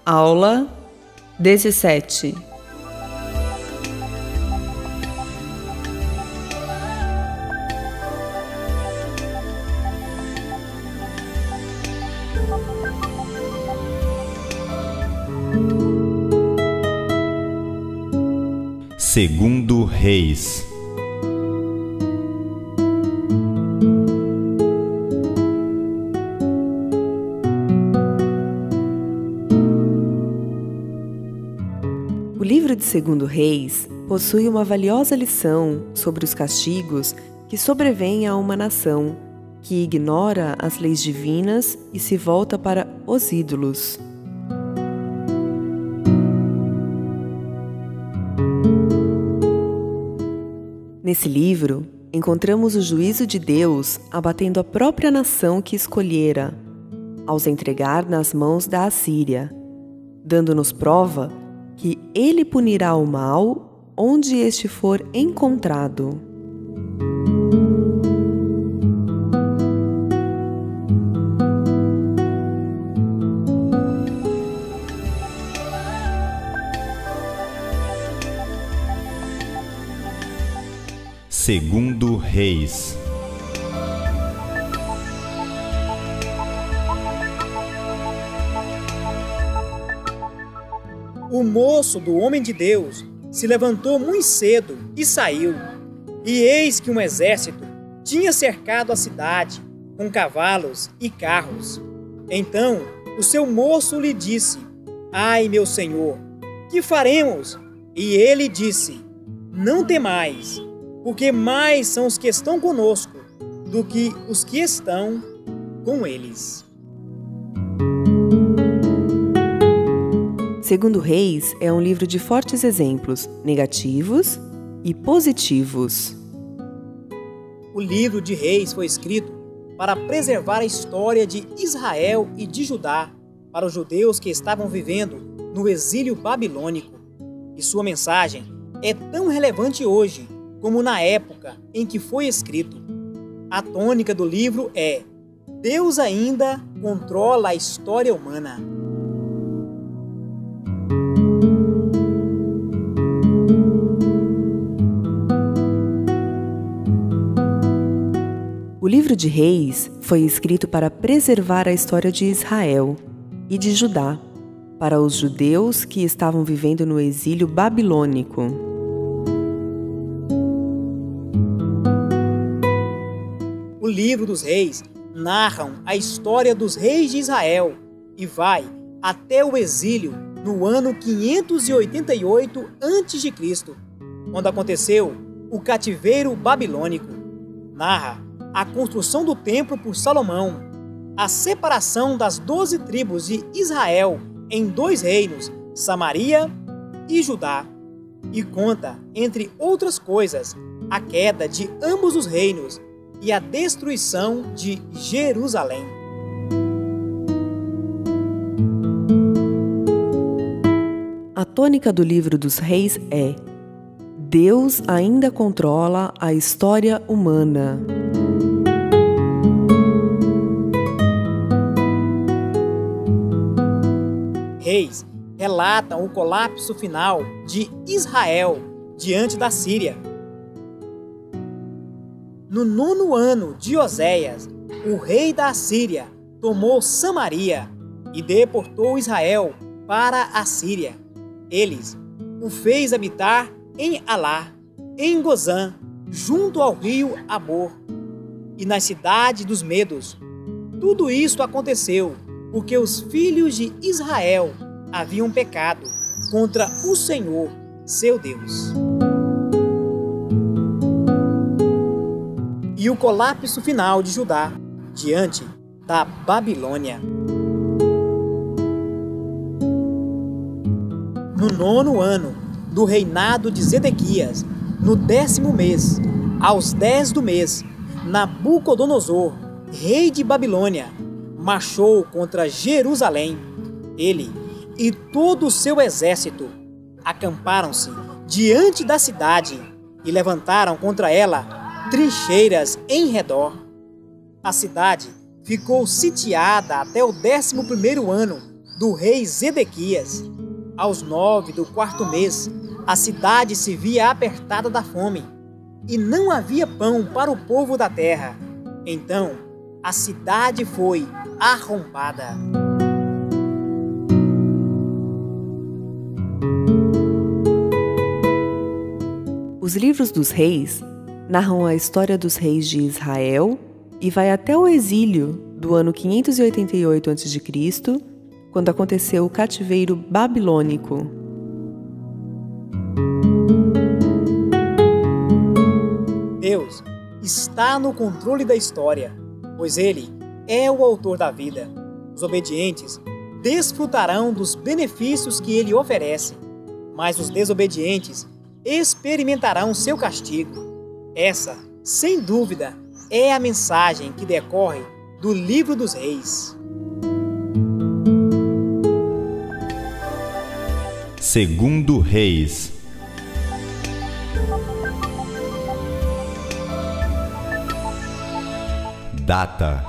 Aula 17. Segundo Reis. O livro de Segundo Reis possui uma valiosa lição sobre os castigos que sobrevêm a uma nação que ignora as leis divinas e se volta para os ídolos. Nesse livro, encontramos o juízo de Deus abatendo a própria nação que escolhera, ao os entregar nas mãos da Assíria, dando-nos prova que ele punirá o mal onde este for encontrado. Segundo Reis. O moço do homem de Deus se levantou muito cedo e saiu. E eis que um exército tinha cercado a cidade com cavalos e carros. Então o seu moço lhe disse: Ai, meu senhor, que faremos? E ele disse: Não temais, porque mais são os que estão conosco do que os que estão com eles. Segundo Reis é um livro de fortes exemplos, negativos e positivos. O livro de Reis foi escrito para preservar a história de Israel e de Judá para os judeus que estavam vivendo no exílio babilônico. E sua mensagem é tão relevante hoje como na época em que foi escrito. A tônica do livro é: Deus ainda controla a história humana. O livro de Reis foi escrito para preservar a história de Israel e de Judá, para os judeus que estavam vivendo no exílio babilônico. O livro dos Reis narram a história dos reis de Israel e vai até o exílio no ano 588 a.C., quando aconteceu o cativeiro babilônico. Narra a construção do templo por Salomão, a separação das 12 tribos de Israel em 2 reinos, Samaria e Judá, e conta, entre outras coisas, a queda de ambos os reinos e a destruição de Jerusalém. A tônica do livro dos Reis é: Deus ainda controla a história humana. Reis relatam o colapso final de Israel diante da Síria. No 9º ano de Oséias, o rei da Assíria tomou Samaria e deportou Israel para a Síria. Eles o fez habitar em Alá, em Gozã, junto ao rio Abor, e nas cidades dos Medos. Tudo isto aconteceu porque os filhos de Israel haviam pecado contra o Senhor, seu Deus. E o colapso final de Judá diante da Babilônia. No 9º ano do reinado de Zedequias, no 10º mês, aos 10 do mês, Nabucodonosor, rei de Babilônia, marchou contra Jerusalém. Ele e todo o seu exército acamparam-se diante da cidade e levantaram contra ela trincheiras em redor. A cidade ficou sitiada até o 11º ano do rei Zedequias. Aos 9 do 4º mês, a cidade se via apertada da fome, e não havia pão para o povo da terra. Então, a cidade foi arrombada. Os livros dos reis narram a história dos reis de Israel e vai até o exílio do ano 588 a.C., quando aconteceu o cativeiro babilônico. Deus está no controle da história, pois Ele é o autor da vida. Os obedientes desfrutarão dos benefícios que Ele oferece, mas os desobedientes experimentarão seu castigo. Essa, sem dúvida, é a mensagem que decorre do Livro dos Reis. Segundo Reis. Data.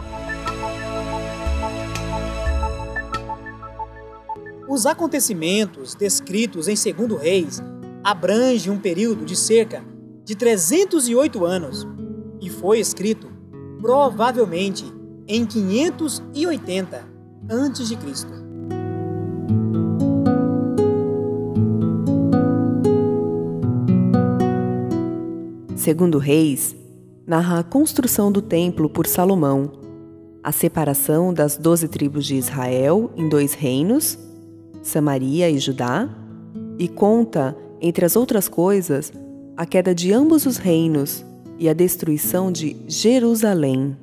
Os acontecimentos descritos em 2 Reis abrangem um período de cerca de 308 anos e foi escrito provavelmente em 580 a.C. Segundo Reis narra a construção do templo por Salomão, a separação das 12 tribos de Israel em 2 reinos, Samaria e Judá, e conta, entre as outras coisas, a queda de ambos os reinos e a destruição de Jerusalém.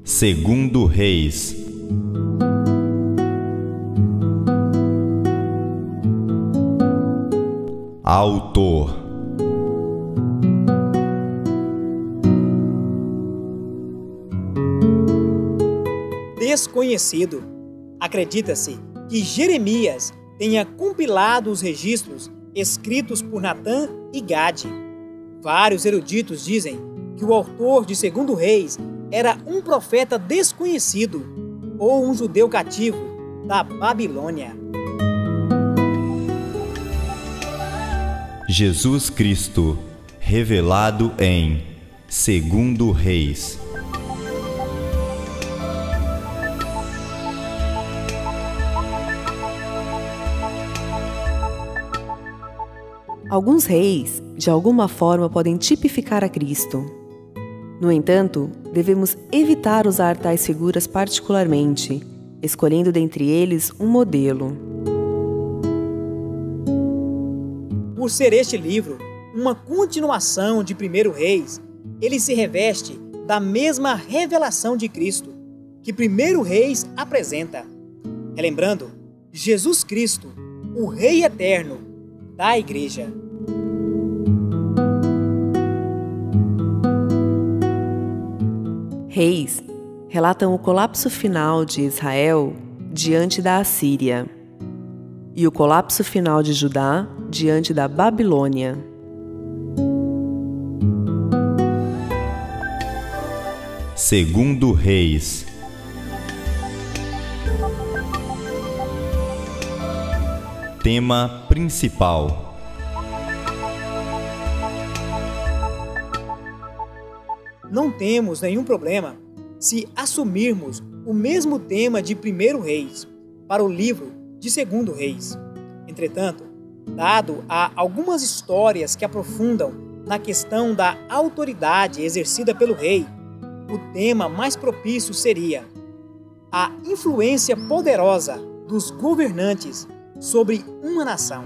Segundo Reis. Autor. Desconhecido. Acredita-se que Jeremias tenha compilado os registros escritos por Natã e Gade. Vários eruditos dizem que o autor de 2 Reis era um profeta desconhecido ou um judeu cativo da Babilônia. Jesus Cristo, revelado em 2 Reis. Alguns reis, de alguma forma, podem tipificar a Cristo. No entanto, devemos evitar usar tais figuras particularmente, escolhendo dentre eles um modelo. Por ser este livro uma continuação de 1 Reis, ele se reveste da mesma revelação de Cristo que 1 Reis apresenta, relembrando Jesus Cristo, o Rei eterno da Igreja. Reis relatam o colapso final de Israel diante da Assíria e o colapso final de Judá diante da Babilônia. Segundo Reis. Tema principal. Não temos nenhum problema se assumirmos o mesmo tema de 1 Reis para o livro de 2 Reis. Entretanto, dado a algumas histórias que aprofundam na questão da autoridade exercida pelo rei, o tema mais propício seria a influência poderosa dos governantes sobre uma nação.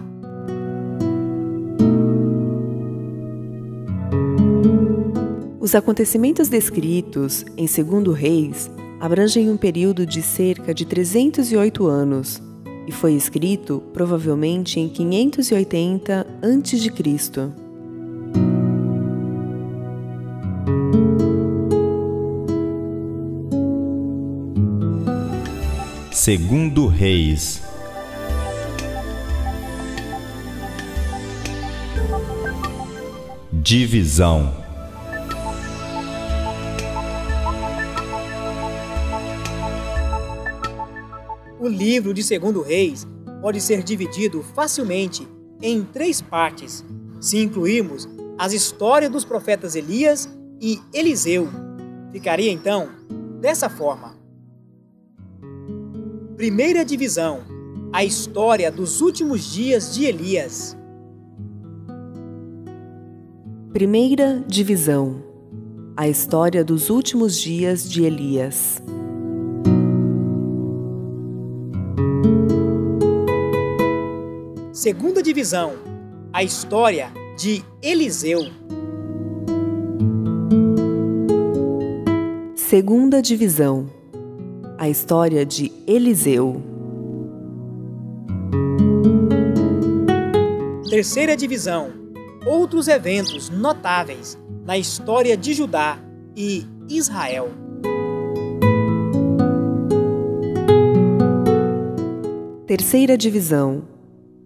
Os acontecimentos descritos em 2 Reis abrangem um período de cerca de 308 anos e foi escrito provavelmente em 580 a.C. Segundo Reis. Divisão. livro de 2 Reis pode ser dividido facilmente em 3 partes, se incluirmos as histórias dos profetas Elias e Eliseu. Ficaria então dessa forma. Primeira divisão: a história dos últimos dias de Elias. Primeira divisão: a história dos últimos dias de Elias. Segunda divisão: a história de Eliseu. Segunda divisão: a história de Eliseu. Terceira divisão: outros eventos notáveis na história de Judá e Israel. Terceira divisão: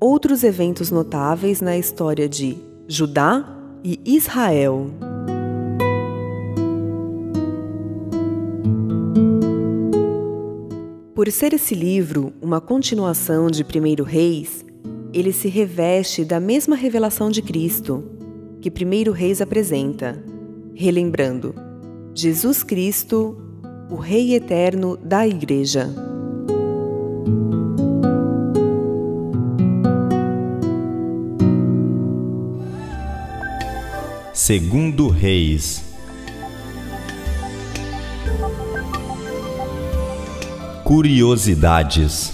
outros eventos notáveis na história de Judá e Israel. Por ser esse livro uma continuação de 1 Reis, ele se reveste da mesma revelação de Cristo que 1 Reis apresenta, relembrando Jesus Cristo, o Rei eterno da Igreja. Segundo Reis. Curiosidades.